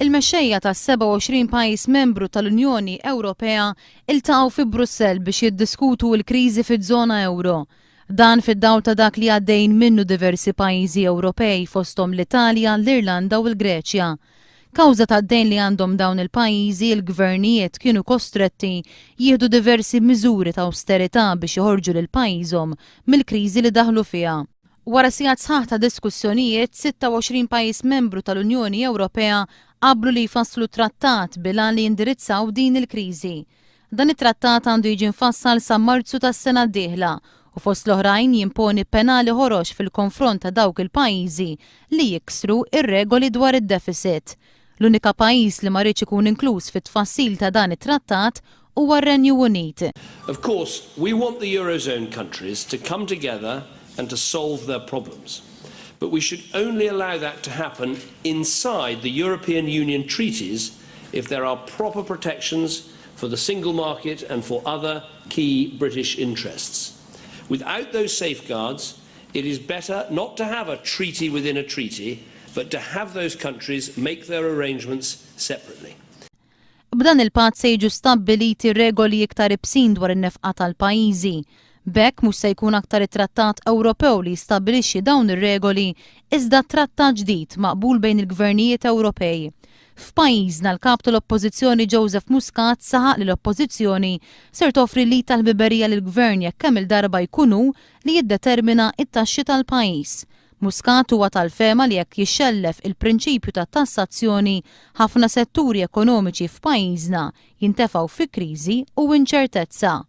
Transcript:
Il-mexxejja tas-27 pajjiż membru tal-Unjoni Ewropea iltaqgħu fi Brussell biex jiddiskutu l-kriżi fiż-żona euro. Dan fid-dawl ta' dak li għaddejn minnu diversi pajjiżi Ewropej fosthom l-Italja, l-Irlanda u l-Greċja. Kawża tad-dejn li għandhom dawn il-pajjiżi, il-gvernijiet kienu kostretti jieħdu diversi miżuri ta' austerità biex joħorġu lil pajjiżhom mill-kriżi li daħlu fiha. Wara sigħat sħaħ ta' diskussjonijiet, 26 pajjiż membru tal-Unjoni Ewropea qablu li jfasslu trattat bilan li jindirizzaw din il-kriżi. Dan it-trattat għandu jiġi nfassal sa Marzu tas-sena d-dieħla u fost l-oħrajn jimponi penali ħorox fil-konfront ta' dawk il-pajjiżi li jiksru ir-regoli dwar id-deficit. L-unika pajjiż li ma rridx ikun inkluż fit-tfassil ta' dan it-trattat huwa r-Renju Unit. Of course, we want the Eurozone countries to come together and to solve their problems. But we should only allow that to happen inside the European Union treaties if there are proper protections for the single market and for other key British interests. Without those safeguards, it is better not to have a treaty within a treaty, but to have those countries make their arrangements separately. B'dan il-patt se jiġu stabbiliti regoli iktar ibsin dwar in-nefqa tal-pajjiżi. B'hekk mhux se jkun aktar it-Trattat Ewropew li jistabbilixxi dawn ir-regoli iżda trattat ġdid maqbul bejn il-gvernijiet Ewropej. F'pajjiżna l-kap tal-Oppożizzjoni Joseph Muscat saħaq li l-Oppożizzjoni ser toffri li tal-biberija lill-Gvern jekk kemm il-darba jkunu li jiddetermina t-taxxi tal-pajjiż. Muscat huwa tal-fema li jekk jixxellef il-prinċipju tat-tassazzjoni ħafna setturi ekonomiċi f'pajjiżna jintefgħu fi kriżi u inċertezza.